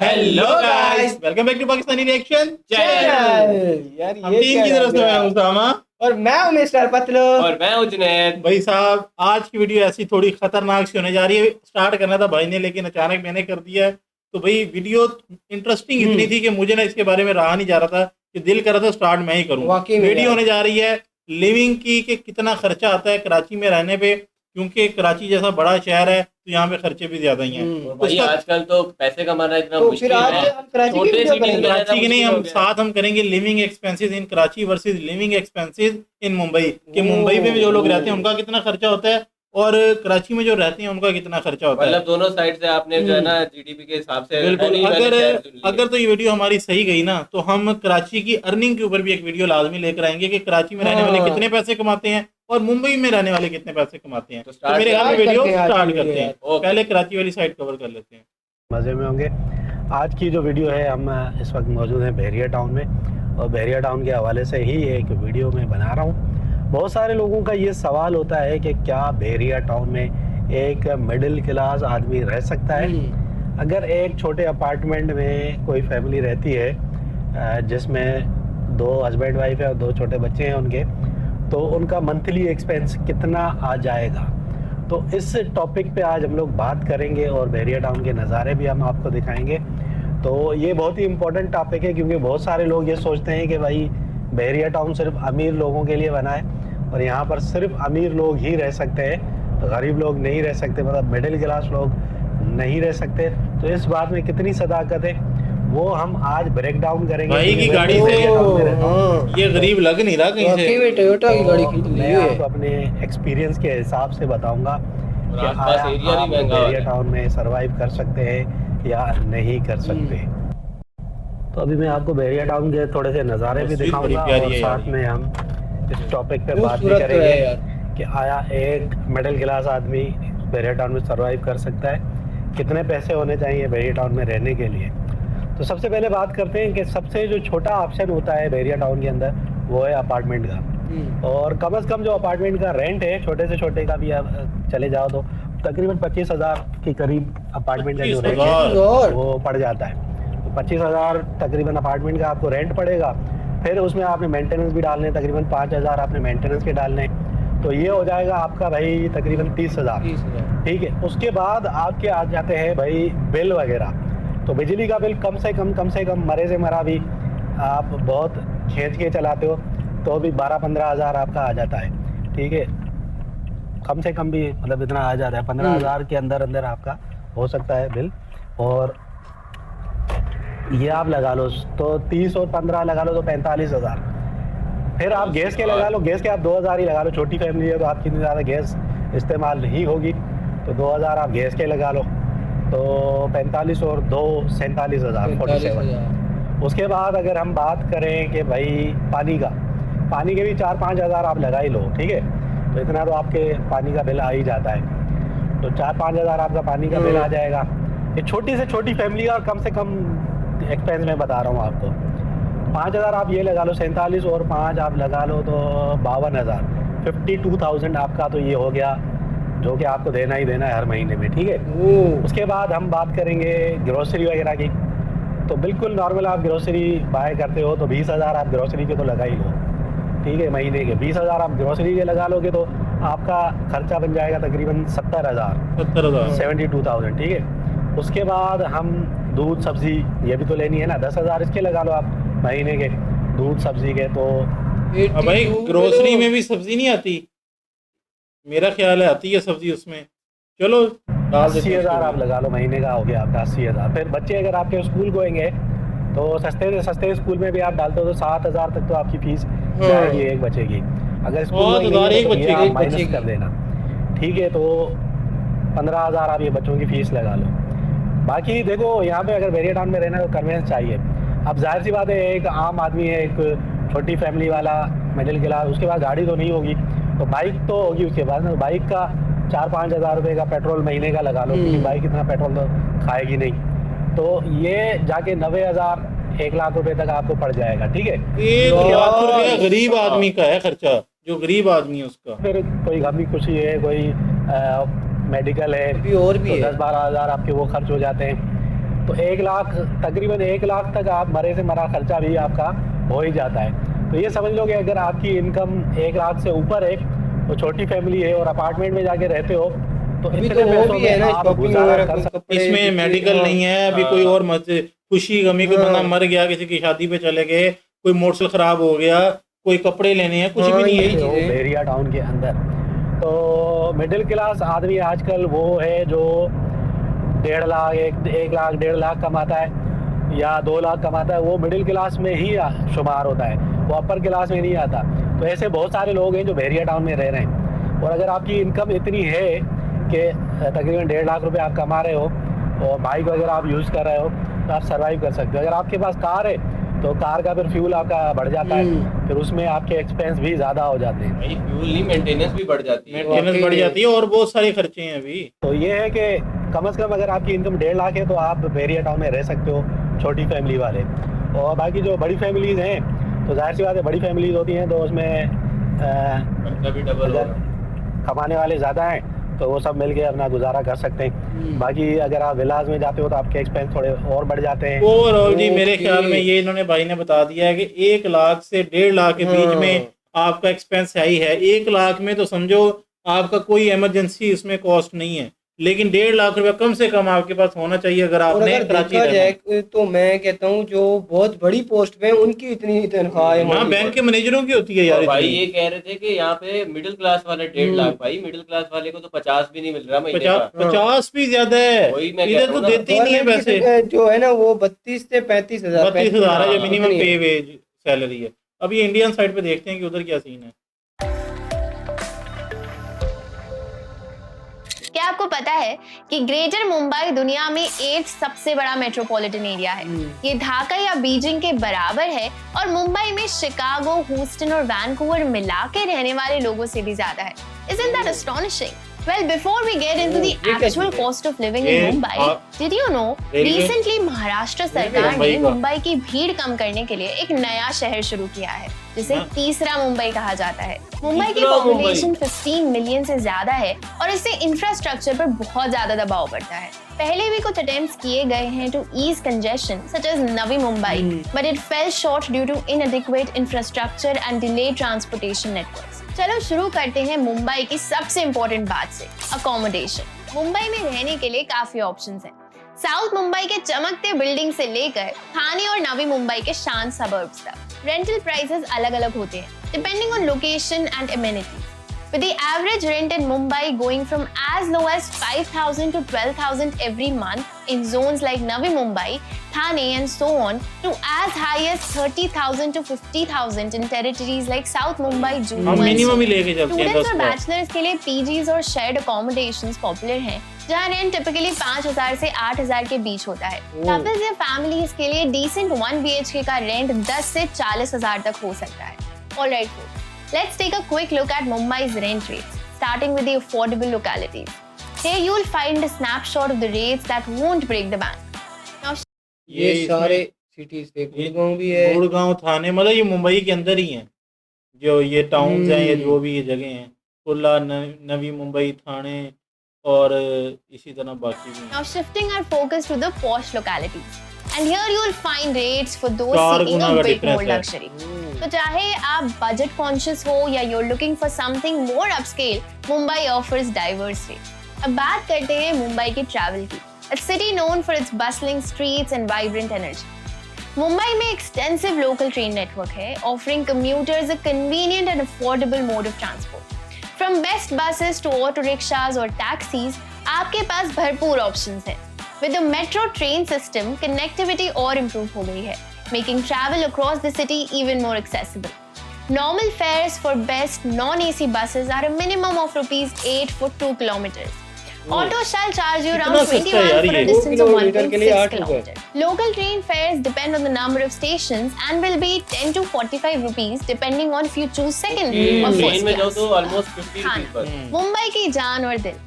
Hello guys, welcome back to Pakistani reaction channel. यार हम team की तरफ से मैं हूं उसामा और मैं हूं मिस्टर पतलू और मैं हूं जुनैद। भाई साहब। आज की वीडियो ऐसी थोड़ी खतरनाक सी होने जा रही है। स्टार्ट करना था भाई ने, लेकिन अचानक मैंने कर दिया है। तो भाई वीडियो इंटरेस्टिंग इतनी थी कि मुझे ना इसके बारे में रहा नहीं जा रहा था, कि दिल कर रहा था स्टार्ट मैं ही करूं। वाकई में वीडियो यार। होने जा रही है लिविंग की, कि कितना खर्चा आता है कराची में रहने पे, क्योंकि कराची जैसा बड़ा शहर है तो यहाँ पे खर्चे भी ज्यादा ही हैं। और तो भाई उसका आजकल तो पैसे कमाना इतना तो मुश्किल फिर आज है। हम कराची की छोटे वीडियो सिटीज में करेंगे। रहना कराची की नहीं, मुश्किल हो हम गया है। साथ हम करेंगे लिविंग एक्सपेंसेस इन कराची वर्सेस लिविंग एक्सपेंसेस इन मुंबई, कि मुंबई में जो लोग रहते हैं उनका कितना खर्चा होता है और कराची में जो रहते हैं उनका कितना खर्चा होता है। मतलब दोनों साइड से आपने जो है ना जीडीपी के हिसाब से बिल्कुल। मैंने शहर अगर चुन लिए। अगर तो ये वीडियो हमारी सही गई ना, तो हम कराची की अर्निंग के ऊपर भी एक वीडियो लाजमी लेकर आएंगे कि कराची में रहने वाले हाँ। कितने पैसे कमाते हैं और मुंबई में रहने वाले कितने पैसे कमाते हैं। तो तो start मेरे ख्याल में करते वीडियो हैं आज की स्टार्ट वीडियो करते हैं। यार। ओके। पहले कराची वाली साइड कवर कर लेते हैं। मज़े में होंगे। आज की जो वीडियो है, हम इस वक्त मौजूद हैं बहरिया टाउन में, और बहरिया टाउन के हवाले से ही एक वीडियो मैं बना रहा हूँ। बहुत सारे लोगों का ये सवाल होता है कि क्या बहरिया टाउन में एक मिडिल क्लास आदमी रह सकता है? अगर एक छोटे अपार्टमेंट में कोई फैमिली रहती है जिसमें 2 हस्बैंड वाइफ है और 2 छोटे बच्चे हैं उनके, तो उनका मंथली एक्सपेंस कितना आ जाएगा? तो इस टॉपिक पे आज हम लोग बात करेंगे और बहरिया टाउन के नज़ारे भी हम आपको दिखाएंगे। तो ये बहुत ही इम्पोर्टेंट टॉपिक है, क्योंकि बहुत सारे लोग ये सोचते हैं कि भाई बहरिया टाउन सिर्फ अमीर लोगों के लिए बना है और यहाँ पर सिर्फ अमीर लोग ही रह सकते हैं, तो गरीब लोग नहीं रह सकते, मतलब मिडिल क्लास लोग नहीं रह सकते। तो इस बात में कितनी सदाकत है वो हम आज ब्रेक डाउन करेंगे। भाई की क्योंकि मैं गाड़ी से बहरिया टाउन में रहता हूँ। ये गरीब लग नहीं रहा कहीं वाकई से। में टोयोटा की गाड़ी खरीद ली मैं है। आपको अपने एक्सपीरियंस के हिसाब से बताऊंगा और कि आसपास आया एरिया भी आप महंगा हो बहरिया रहा है। टाउन में सरवाइव कर सकते हैं या नहीं कर सकते। तो अभी मैं आपको बहरिया टाउन के थोड़े से नज़ारे भी तस्वीर बड़ी दिखाऊंगा प्यारी और है यार साथ ये। में हम इस टॉपिक पे बात भी खूबसूरत तो है करेंगे यार। कि आया एक मिडिल क्लास आदमी बहरिया टाउन में सरवाइव कर सकता है, कितने पैसे होने चाहिए बहरिया टाउन में रहने के लिए। तो सबसे पहले बात करते हैं कि सबसे जो छोटा ऑप्शन होता है बहरिया टाउन के अंदर वो है अपार्टमेंट का। और कम से कम जो अपार्टमेंट का रेंट है, छोटे से छोटे का भी आप चले जाओ तो तकरीबन 25,000 के करीब अपार्टमेंट का जो रेंट है 25,000 वो पड़ जाता है। तो 25,000 तकरीबन अपार्टमेंट का आपको रेंट पड़ेगा। फिर उसमें आपने मेंटेनेंस भी डालने, तकरीबन 5,000 आपने मेंटेनेंस के डालने, तो ये हो जाएगा आपका भाई तकरीबन 30,000। 30,000। ठीक है। उसके बाद आपके आ जाते हैं भाई बिल वगैरह। तो बिजली का बिल कम से कम मरे से मरा भी आप बहुत खींच के चलाते हो तो भी 12-15 हज़ार आपका आ जाता है। ठीक है, कम से कम भी मतलब इतना आ जाता है, 15,000 के अंदर अंदर आपका हो सकता है बिल। और ये आप लगा लो तो 30 और 15 लगा लो तो 45,000। फिर आप गैस के लगा लो, गैस के आप 2,000 ही लगा लो। छोटी फैमिली है तो आपकी इतनी ज़्यादा गैस इस्तेमाल नहीं होगी, तो 2,000 आप गैस के लगा लो, तो 45 और 2 47,000 47। उसके बाद अगर हम बात करें कि भाई पानी के भी 4-5 हज़ार आप लगा ही लो। ठीक है, तो इतना तो आपके पानी का बिल आ ही जाता है। तो 4-5 हज़ार आपका पानी का बिल आ जाएगा। ये छोटी से छोटी फैमिली का और कम से कम एक्सपेंस में बता रहा हूँ आपको। 5,000 आप ये लगा लो, 47 और 5 आप लगा लो तो 52,000, 52,000 आपका तो ये हो गया, जो कि आपको देना ही देना है हर महीने में। ठीक है। उसके बाद हम बात करेंगे ग्रोसरी वगैरह की। तो बिल्कुल नॉर्मल आप ग्रोसरी बाय करते हो तो 20,000 आप ग्रोसरी के तो लगा ही लो। ठीक है, महीने के 20,000 आप ग्रोसरी के लगा लोगे तो आपका खर्चा बन जाएगा तकरीबन 70,000, 72,000। ठीक है। उसके बाद हम दूध सब्जी ये भी तो लेनी है ना, 10,000 इसके लगा लो आप महीने के दूध सब्जी के। तो अब भाई ग्रोसरी में भी सब्जी नहीं आती, मेरा ख्याल है आती है सब्जी उसमें। चलो डाल देते हैं 80,000 आप उसको। लगा लो, महीने का हो गया आपका 80,000। फिर बच्चे अगर आपके स्कूल गोएंगे तो सस्ते से सस्ते स्कूल में भी आप डालते हो तो 7,000 तक तो आपकी फीस जाएगी एक बच्चे की। अगर स्कूल 7,000 एक तो ये बच्चे आप की? माइनस कर देना। ठीक है, तो 15,000 आप ये बच्चों की फीस लगा लो। बाकी देखो यहाँ पे अगर बहरिया टाउन में रहना तो कन्वेंस चाहिए। अब जाहिर सी बात है, एक आम आदमी है, एक छोटी फैमिली वाला मिडिल क्लास, उसके पास गाड़ी तो नहीं होगी तो बाइक तो होगी उसके पास ना। बाइक का 4-5 हज़ार रुपये का पेट्रोल महीने का लगा लो, क्योंकि बाइक इतना पेट्रोल तो खाएगी नहीं। तो ये जाके 90,000 1 लाख रुपए तक आपको पड़ जाएगा। ठीक है। 1 लाख रुपया गरीब आदमी का है खर्चा, जो गरीब आदमी है उसका। फिर कोई गमी खुशी है, कोई मेडिकल है, अभी और भी तो है। 10-12 हज़ार आपके वो खर्च हो जाते हैं। तो 1 लाख, तकरीबन 1 लाख तक आप मरे से मरा खर्चा भी आपका हो ही जाता है। तो ये समझ लो कि अगर आपकी इनकम 1 लाख से ऊपर है, तो छोटी फैमिली है और अपार्टमेंट में जाके रहते हो, तो अभी इतने तो वो पैसों भी है में ना, आप शॉपिंग गुजारा वगैरह कर का, सकते कपड़े, इसमें कुछ मेडिकल हाँ। नहीं है अभी, हाँ। कोई और मत खुशी गमी कोई हाँ। बंदा मर गया, किसी की शादी पे चले गए, कोई मोटरसाइकिल खराब हो गया, कोई कपड़े लेने हैं, कुछ हाँ, भी नहीं यही है। चीज़ है। बहरिया टाउन के अंदर। तो मिडिल क्लास आदमी आजकल वो है जो 1.5 लाख, 1 लाख 1.5 लाख कमाता है या 2 लाख कमाता है, वो मिडिल क्लास में ही शुमार होता है, वो अपर क्लास में नहीं आता। तो ऐसे बहुत सारे लोग हैं जो बहरिया टाउन में रह रहे हैं। और अगर आपकी इनकम इतनी है कि तकरीबन 1.5 लाख रुपए आप कमा रहे हो और बाइक वगैरह आप यूज़ कर रहे हो, तो आप सर्वाइव कर सकते हो। अगर आपके पास कार है तो कार का फिर फ्यूल आपका बढ़ जाता है, फिर उसमें आपके एक्सपेंस भी ज़्यादा हो जाते हैं। भाई फ्यूल नहीं, मेंटेनेंस भी बढ़ जाती है। मेंटेनेंस बढ़ जाती है और बहुत सारे खर्चे हैं अभी। तो ये है कि कम से कम अगर आपकी इनकम 1.5 लाख है तो आप बहरिया टाउन में रह सकते हो, छोटी फैमिली वाले। और बाकी जो बड़ी फैमिलीज़ हैं, तो जाहिर सी बात है बड़ी फैमिलीज़ होती हैं तो उसमें खर्चा भी डबल अगर होगा। कमाने वाले ज़्यादा हैं तो वो सब मिलके अपना गुजारा कर सकते हैं। बाकी अगर आप विलाज में जाते हो तो आपके एक्सपेंस थोड़े और बढ़ जाते हैं। ओवरऑल जी मेरे ओके। ख्याल में ये इन्होंने भाई ने बता दिया है कि 1 लाख से 1.5 लाख के बीच में हाँ। आपका एक्सपेंस है ही है। 1 लाख में तो समझो आपका कोई इमरजेंसी इसमें कॉस्ट नहीं है, लेकिन 1.5 लाख रुपया कम से कम आपके पास होना चाहिए अगर और आपने अगर कराची देखा रहना है। जाए तो मैं कहता हूँ जो बहुत बड़ी पोस्ट पे हैं, उनकी इतनी तनख्वाह है। हाँ, बैंक के मैनेजरों की होती है यार और भाई इतनी। ये कह रहे थे कि यहाँ पे मिडिल क्लास वाले 1.5 लाख, भाई मिडिल क्लास वाले को तो 50 भी नहीं मिल रहा महीने का। 50 भी ज्यादा है, वही मैं कह इधर रहा तो हूँ ना। देते ही नहीं है गवर्नमेंट की पैसे। जो है ना वो 32 से 35,000 32,000 है जो हाँ, मिनिमम इतनी है। पे वेज सैलरी है। अब ये इंडियन साइड पे देखते हैं कि उधर क्या सीन है। क्या आपको पता है कि ग्रेटर मुंबई दुनिया में 8th सबसे बड़ा मेट्रोपॉलिटन एरिया है। ये ढाका या बीजिंग के बराबर है और मुंबई में शिकागो, ह्यूस्टन और वैंकूवर मिला के रहने वाले लोगों से भी ज्यादा है। Isn't that astonishing? Well, before we get into the actual cost of living in Mumbai, did you know recently Maharashtra सरकार ने मुंबई की भीड़ कम करने के लिए एक नया शहर शुरू किया है जिसे तीसरा मुंबई कहा जाता है। मुंबई की पॉपुलेशन 15 मिलियन से ज्यादा है और इससे इंफ्रास्ट्रक्चर पर बहुत ज्यादा दबाव पड़ता है। पहले भी कुछ अटेम्प्ट्स किए गए हैं to ease congestion such as Navi Mumbai, but it fell short due to inadequate infrastructure and delayed transportation networks. चलो शुरू करते हैं मुंबई की सबसे इम्पोर्टेंट बात से, अकोमोडेशन। मुंबई में रहने के लिए काफी ऑप्शंस हैं। साउथ मुंबई के चमकते बिल्डिंग से लेकर थाने और नवी मुंबई के शांत सबर्ब्स तक रेंटल प्राइसेस अलग-अलग होते हैं depending on location and amenities, with the average rent in Mumbai going from as low as 5,000 to 12,000 every month in zones like Navi Mumbai, Thane and so on, to as high as 30,000 to 50,000 in territories like South Mumbai, Juhu हम and so minimum he on. लेके चलते हैं Students और 10 lakh. Bachelors के लिए PGs और shared accommodations popular हैं, जहाँ रेंट टिपिकली 5,000 से 8,000 के बीच होता है। कपल्स या फैमिलीज के लिए डिसेंट 1 BHK का रेंट 10 से 40,000 तक हो सकता है। Alright folks, let's take a quick look at Mumbai's rent rates, starting with the affordable localities. Here you will find a snapshot of the rates that won't break the bank. Now, ये सारे cities थे, गुड़गांव भी है। गुड़गांव, थाने, मतलब ये मुंबई के अंदर ही हैं जो ये टाउन्स हैं, ये जो भी ये जगह हैं, कुल्ला, नवी मुंबई, थाने और इसी तरह बाकी भी हैं। now shifting our focus to the posh localities, and here you will find rates for those चार seeking गुना a का bit difference more है। luxury. तो चाहे आप बजट कॉन्शियस हो या you're looking for something more upscale, Mumbai offers diverse rates. अब बात करते हैं मुंबई की ट्रैवल की, a city known for its bustling streets and vibrant energy. Mumbai में एक्सटेंसिव लोकल ट्रेन नेटवर्क है, offering commuters a convenient and affordable mode of transport. From best buses to auto rickshaws और taxis, आपके पास भरपूर options हैं. With the metro train system, connectivity और improve हो गई है, making travel across the city even more accessible. Normal fares for best non-AC buses are a minimum of ₹8 for 2 kilometers. Auto shall charge you around इतना सस्ता है 21 यार for a ये। distance of 2 kilometre के लिए 1.6 8 रुपए। kilometers. Local train fares depend on the number of stations and will be 10 to 45 rupees depending on if you choose second or train first में जाओ class. तो ऑलमोस्ट 50 हाँ। Rupees per. Mumbai की जान और दिल।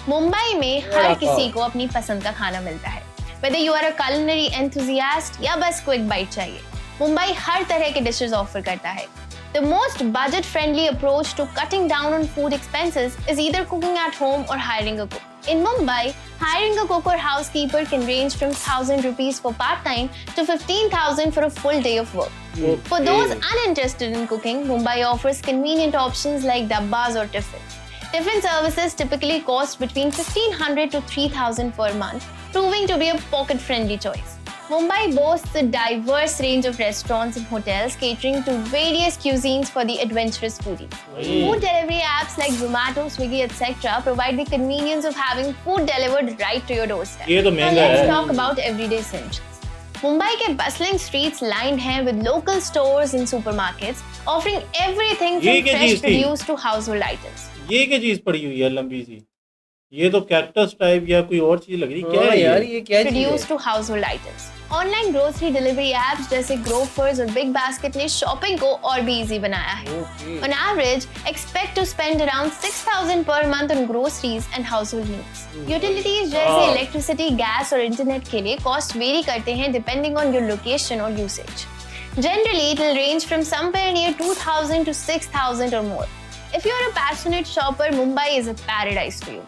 मुंबई में हर वड़ा किसी पाव। को अपनी पसंद का खाना मिलता है, whether you are a culinary enthusiast या बस क्विक बाइट चाहिए, मुंबई हर तरह के डिशेस ऑफर करता है। The most budget-friendly approach to cutting down on food expenses is either cooking at home or hiring a cook. In Mumbai, hiring a cook or housekeeper can range from 1,000 rupees for part-time to 15,000 for a full day of work. For those uninterested in cooking, Mumbai offers convenient options like dabbas or tiffins. Tiffin services typically cost between 1,500 to 3,000 per month, proving to be a pocket-friendly choice. Mumbai boasts a diverse range of restaurants and hotels catering to various cuisines for the adventurous foodie. Food delivery apps like Zomato, Swiggy, etc. provide the convenience of having food delivered right to your doorstep. ये तो Now महंगा let's है। talk about everyday essentials. Mumbai के bustling streets lined हैं with local stores and supermarkets offering everything ये from क्या fresh चीज़ थी? produce to household items. ये क्या चीज पड़ी हुई है लंबी सी? ये तो कैक्टस टाइप या कोई और चीज लग रही क्या हाँ है यार ये? ये क्या चीज Produce है? to household items. Online grocery delivery apps जैसे Grofers और Big Basket ने shopping को और भी easy बनाया है. Okay. On average, expect to spend around 6,000 per month on groceries and household needs. Utilities जैसे electricity, gas और internet के लिए cost vary करते हैं depending on your location or usage. Generally, it will range from somewhere near 2,000 to 6,000 or more. If you're a passionate shopper, Mumbai is a paradise for you.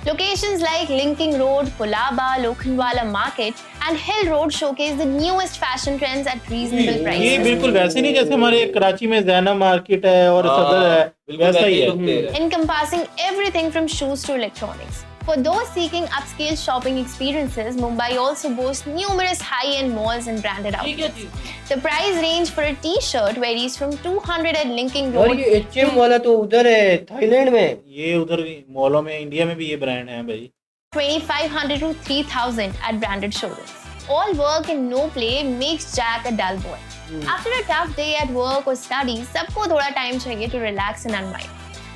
Locations like Linking Road, Kolaba, Lokhandwala Market and Hill Road showcase the newest fashion trends at reasonable ये prices. बिल्कुल वैसे नहीं जैसे हमारे कराची में जैना market है और हाँ, सदर है, बिल्कुल वैसा वैसे ही ही है। look दे रहा है। Encompassing everything from shoes to electronics. For those seeking upscale shopping experiences, Mumbai also boasts numerous high-end malls and branded ये outlets. क्या चीज थी? The price range for a t-shirt varies from 200 at Linking और Road. ये H&M वाला तो उधर है थाईलैंड में। ये उधर मॉलों में इंडिया में भी ये ब्रांड है भाई। 2,500 to 3,000 at branded showrooms. All work and no play makes Jack a dull boy. After a tough day at work or studies, सबको थोड़ा time चाहिए to relax and unwind.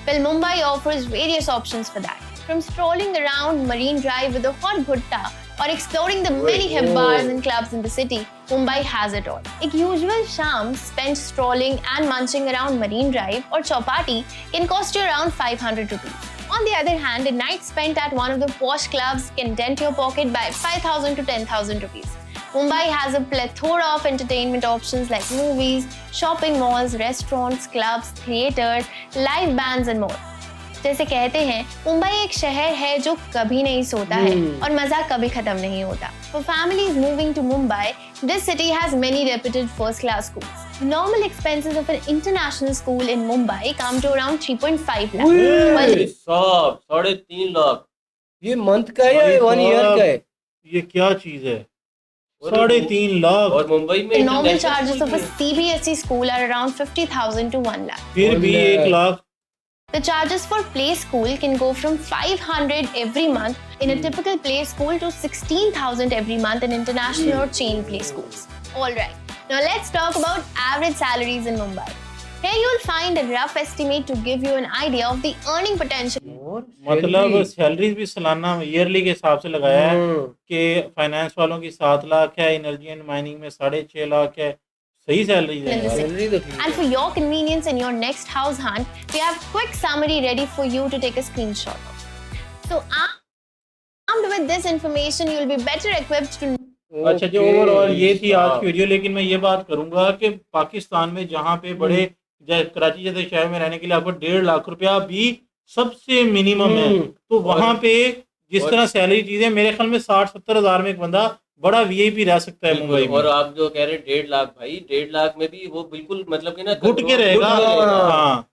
Well, Mumbai offers various options for that. From strolling around Marine Drive with a hot bhutta or exploring the many hip bars and clubs in the city, Mumbai has it all. एक usual शाम spent strolling and munching around Marine Drive or Chowpatty can cost you around 500 rupees. On the other hand, a night spent at one of the posh clubs can dent your pocket by 5,000 to 10,000 rupees. Mumbai has a plethora of entertainment options like movies, shopping malls, restaurants, clubs, theaters, live bands and more. जैसे कहते हैं, मुंबई एक शहर है जो कभी नहीं सोता है और मजा कभी खत्म नहीं होता. For families moving to Mumbai, this city has many reputed first-class schools. The normal expenses of an international school in Mumbai come to around 3.5 lakh. Well, सब 3.5 लाख। ये मंथ का है या 1 ईयर का है? ये क्या चीज है? 3.5 लाख। और मुंबई में the normal international charges of a school भी है। CBSE school are around 50,000 to 1 lakh. फिर भी 1 lakh. The charges for play school can go from 500 every month in a typical play school to 16,000 every month in international or chain play schools. Alright, now let's talk about average salaries in Mumbai. Here you'll find a rough estimate to give you an idea of the earning potential. और मतलब salary? Salaries भी सालाना yearly के हिसाब से लगाया है कि फाइनेंस वालों की 7 लाख है, एनर्जी एंड माइनिंग में 6.5 लाख है। सही सैलरीज है यार। सैलरी तो ठीक And है। for your convenience in your next house hunt, we have quick summary ready for you to take a screenshot of. So armed with this information, you'll be better equipped to अच्छा जो Okay. Overall ये थी आज की video, लेकिन मैं ये बात करूंगा कि पाकिस्तान में जहाँ पे बड़े कराची जैसे शहर में रहने के लिए आपको 1.5 लाख रुपया भी सबसे मिनिमम है, तो वहाँ पे जिस तरह सैलरी चीजें मेरे ख्याल में 60-70 हज़ार में एक बंदा बड़ा वीआईपी रह सकता है मुंबई बिल्कुल। और में। आप जो कह रहे हैं 1.5 लाख, भाई 1.5 लाख में भी वो बिल्कुल मतलब कि ना घुट के रहेगा। हाँ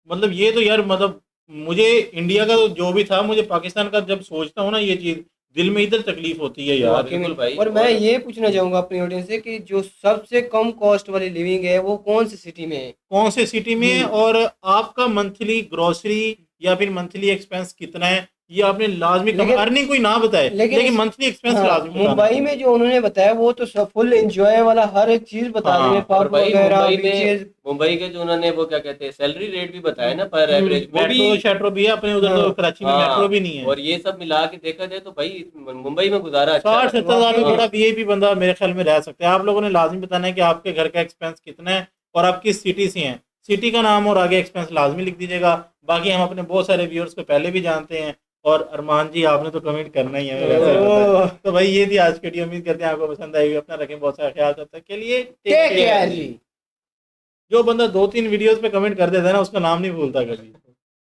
मतलब ये तो यार मतलब मुझे इंडिया का तो जो भी था, मुझे पाकिस्तान का जब सोचता हूँ ना ये चीज दिल में इधर तकलीफ होती है यार। वाकई में। बिल्कुल भाई। और मैं ये पूछना चाहूंगा अपनी ऑडियंस से कि जो सबसे कम कॉस्ट वाली लिविंग है वो कौन सी सिटी में है? कौन से सिटी में है और आपका मंथली ग्रोसरी या फिर मंथली एक्सपेंस कितना है, ये आपने लाजमी लेकिन- अर्निंग कोई ना बताए, लेकिन मंथली एक्सपेंस हाँ, लाजमी बताना मुंबई है। में जो उन्होंने बताया वो तो सब फुल एंजॉय वाला हर एक चीज बता हाँ, रहे हैं, और पब भाई वगैरह, मुंबई में बीचेस। मुंबई के जो उन्होंने वो क्या कहते हैं सैलरी रेट भी बताया ना पर एवरेज, वो भी मेट्रो शेट्रो भी है अपने उधर, तो हाँ, कराची में हाँ, मेट्रो भी नहीं है। और ये सब मिला के देखा जाए तो भाई मुंबई में गुजारा अच्छा 60-70 हज़ार में हाँ। बड़ा वीआईपी बंदा मेरे ख्याल में रह सकता है। आप लोगों ने लाजमी बताना है कि आपके घर का एक्सपेंस कितना है और आप किस सिटी से हैं, सिटी का नाम और आगे एक्सपेंस लाजमी लिख दीजिएगा। बाकी हम अपने बहुत सारे व्यूअर्स को पहले भी जानते हैं और अरमान जी आपने तो कमेंट करना ही है वैसे पता है। तो भाई ये थी आज की वीडियो, उम्मीद करते हैं आपको पसंद आएगी। अपना रखें बहुत सारा ख्याल, तब तक के लिए टेक केयर जी। जो बंदा 2-3 वीडियोस पे कमेंट कर देता है ना उसका नाम नहीं भूलता कभी।